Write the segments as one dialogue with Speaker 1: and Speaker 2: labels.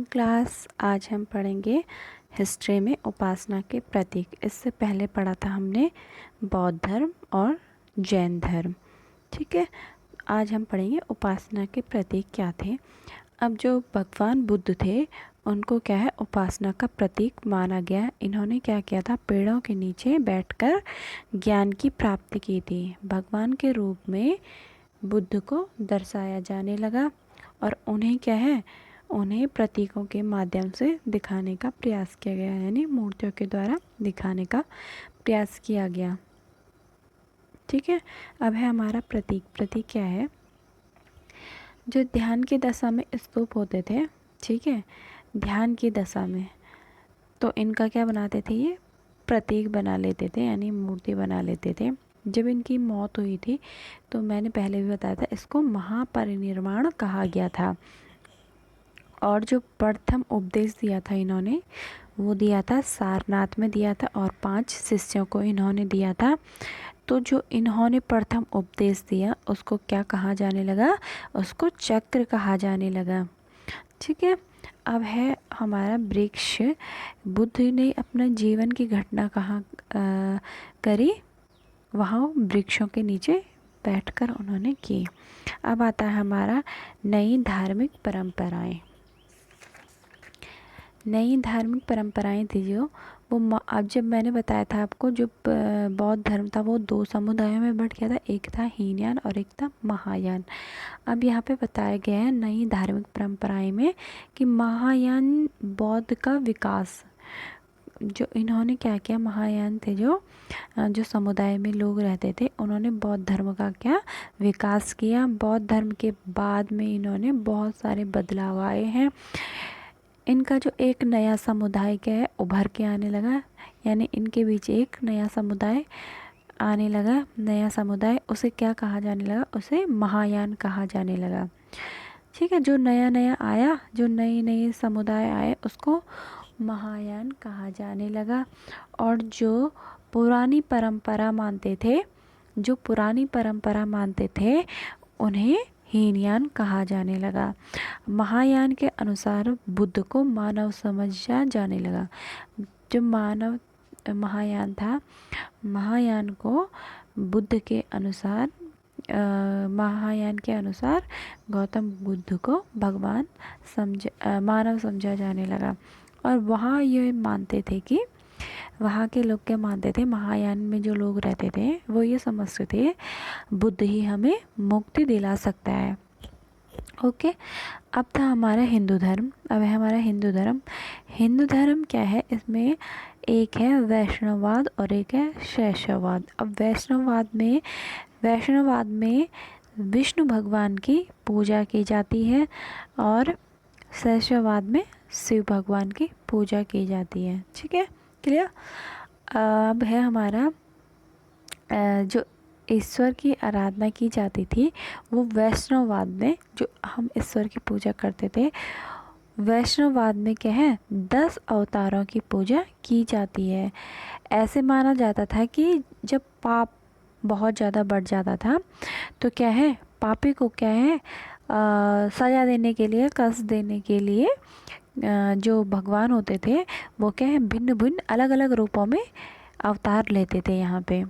Speaker 1: Class आज हम पढ़ेंगे हिस्ट्री में उपासना के प्रतीक। इससे पहले पढ़ा था हमने बौद्ध धर्म और जैन धर्म। ठीक है, आज हम पढ़ेंगे उपासना के प्रतीक क्या थे। अब जो भगवान बुद्ध थे उनको क्या है उपासना का प्रतीक माना गया। इन्होंने क्या किया था, पेड़ों के नीचे बैठकर ज्ञान की प्राप्ति की थी। भगवान के रूप में बुद्ध को दर्शाया जाने लगा और उन्हें क्या है, उन्हें प्रतीकों के माध्यम से दिखाने का प्रयास किया गया, यानी मूर्तियों के द्वारा दिखाने का प्रयास किया गया। ठीक है, अब है हमारा प्रतीक। प्रतीक क्या है, जो ध्यान की दशा में स्तूप होते थे। ठीक है, ध्यान की दशा में तो इनका क्या बनाते थे, ये प्रतीक बना लेते थे, यानी मूर्ति बना लेते थे। जब इनकी मौत हुई थी तो मैंने पहले भी बताया था, इसको महापरिनिर्वाण कहा गया था। और जो प्रथम उपदेश दिया था इन्होंने, वो दिया था सारनाथ में दिया था और 5 शिष्यों को इन्होंने दिया था। तो जो इन्होंने प्रथम उपदेश दिया उसको क्या कहा जाने लगा, उसको चक्र कहा जाने लगा। ठीक है, अब है हमारा वृक्ष। बुद्ध ने अपना जीवन की घटना कहाँ करी, वहाँ वृक्षों के नीचे बैठकर उन्होंने की। अब आता है हमारा नई धार्मिक परंपराएं। नई धार्मिक परंपराएं थी जो वो अब जब मैंने बताया था आपको, जो बौद्ध धर्म था वो 2 समुदायों में बंट गया था, एक था हीनयान और एक था महायान। अब यहाँ पे बताया गया है नई धार्मिक परंपराएं में कि महायान बौद्ध का विकास, जो इन्होंने क्या किया, महायान थे जो समुदाय में लोग रहते थे, उन्होंने बौद्ध धर्म का क्या विकास किया। बौद्ध धर्म के बाद में इन्होंने बहुत सारे बदलाव आए हैं। इनका जो एक नया समुदाय क्या है उभर के आने लगा, यानी इनके बीच एक नया समुदाय आने लगा। नया समुदाय उसे क्या कहा जाने लगा, उसे महायान कहा जाने लगा। ठीक है, जो नया नया आया, जो नए नए समुदाय आए उसको महायान कहा जाने लगा। और जो पुरानी परंपरा मानते थे, जो पुरानी परंपरा मानते थे उन्हें हीनयान कहा जाने लगा। महायान के अनुसार बुद्ध को मानव समझा जाने लगा। जो मानव महायान था, महायान को बुद्ध के अनुसार महायान के अनुसार गौतम बुद्ध को भगवान मानव समझा जाने लगा। और वहाँ ये मानते थे कि वहाँ के लोग क्या मानते थे, महायान में जो लोग रहते थे वो ये समझते थे बुद्ध ही हमें मुक्ति दिला सकता है। ओके, अब था हमारा हिंदू धर्म। अब है हमारा हिंदू धर्म। हिंदू धर्म क्या है, इसमें एक है वैष्णववाद और एक है शैशववाद। अब वैष्णववाद में विष्णु भगवान की पूजा की जाती है और शैशववाद में शिव भगवान की पूजा की जाती है। ठीक है, क्लियर। अब है हमारा जो ईश्वर की आराधना की जाती थी वो वैष्णववाद में, जो हम ईश्वर की पूजा करते थे, वैष्णववाद में क्या है 10 अवतारों की पूजा की जाती है। ऐसे माना जाता था कि जब पाप बहुत ज़्यादा बढ़ जाता था तो क्या है, पापी को क्या है सजा देने के लिए, कष्ट देने के लिए जो भगवान होते थे वो क्या है भिन्न भिन्न अलग अलग रूपों में अवतार लेते थे। यहाँ पे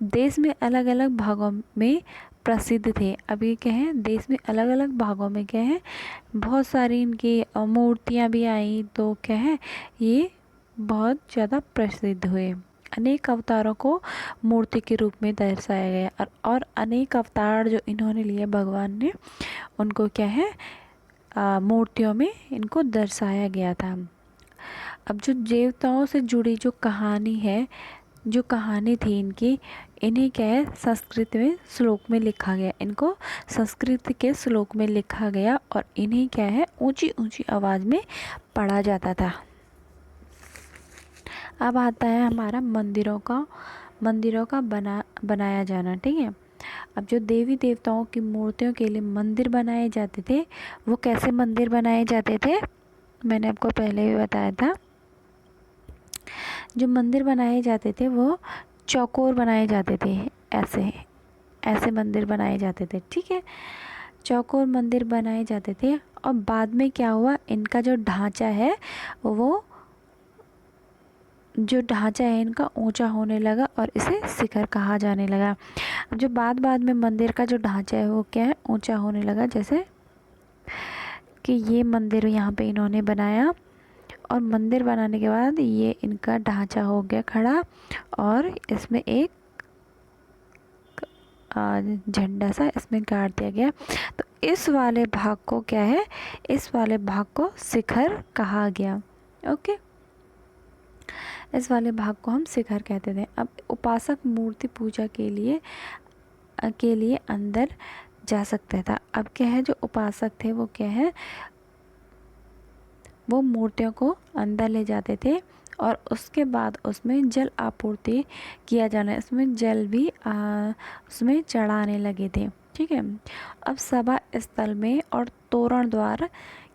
Speaker 1: देश में अलग अलग भागों में प्रसिद्ध थे। अभी क्या है, देश में अलग अलग भागों में क्या है बहुत सारी इनकी मूर्तियाँ भी आई, तो क्या है ये बहुत ज़्यादा प्रसिद्ध हुए। अनेक अवतारों को मूर्ति के रूप में दर्शाया गया और अनेक अवतार जो इन्होंने लिए भगवान ने, उनको क्या है मूर्तियों में इनको दर्शाया गया था। अब जो देवताओं से जुड़ी जो कहानी है, जो कहानी थी इनकी, इन्हें क्या है संस्कृत में श्लोक में लिखा गया, इनको संस्कृत के श्लोक में लिखा गया और इन्हें क्या है ऊंची ऊंची आवाज़ में पढ़ा जाता था। अब आता है हमारा मंदिरों का बनाया जाना। ठीक है, अब जो देवी देवताओं की मूर्तियों के लिए मंदिर बनाए जाते थे, वो कैसे मंदिर बनाए जाते थे, मैंने आपको पहले भी बताया था। जो मंदिर बनाए जाते थे वो चौकोर बनाए जाते थे, ऐसे ऐसे मंदिर बनाए जाते थे। ठीक है, चौकोर मंदिर बनाए जाते थे और बाद में क्या हुआ, इनका जो ढांचा है वो इनका ऊंचा होने लगा और इसे शिखर कहा जाने लगा। जो बाद में मंदिर का जो ढांचा है वो क्या है, ऊंचा होने लगा। जैसे कि ये मंदिर यहाँ पे इन्होंने बनाया और मंदिर बनाने के बाद ये इनका ढांचा हो गया खड़ा और इसमें एक झंडा सा इसमें गाड़ दिया गया। तो इस वाले भाग को क्या है, इस वाले भाग को शिखर कहा गया। ओके, इस वाले भाग को हम शिखर कहते थे। अब उपासक मूर्ति पूजा के लिए अंदर जा सकता था। अब क्या है, जो उपासक थे वो क्या है, वो मूर्तियों को अंदर ले जाते थे और उसके बाद उसमें जल आपूर्ति किया जाना, इसमें जल भी उसमें चढ़ाने लगे थे। ठीक है, अब सभा स्थल में और तोरण द्वार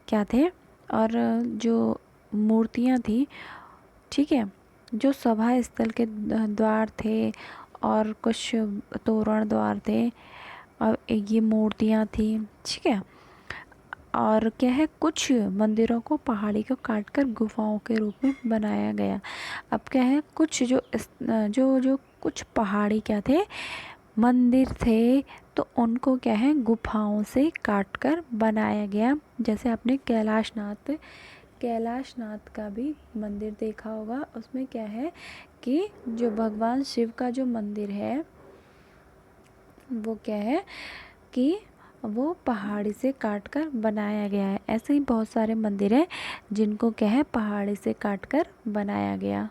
Speaker 1: क्या थे, और जो मूर्तियां थी, ठीक है, जो सभा स्थल के द्वार थे और कुछ तोरण द्वार थे और ये मूर्तियां थी। ठीक है, और क्या है, कुछ मंदिरों को पहाड़ी को काटकर गुफाओं के रूप में बनाया गया। अब क्या है, कुछ जो कुछ पहाड़ी क्या थे, मंदिर थे, तो उनको क्या है, गुफाओं से काटकर बनाया गया। जैसे आपने कैलाशनाथ का भी मंदिर देखा होगा, उसमें क्या है कि जो भगवान शिव का जो मंदिर है वो क्या है कि वो पहाड़ी से काटकर बनाया गया है। ऐसे ही बहुत सारे मंदिर हैं जिनको क्या है, पहाड़ी से काटकर बनाया गया।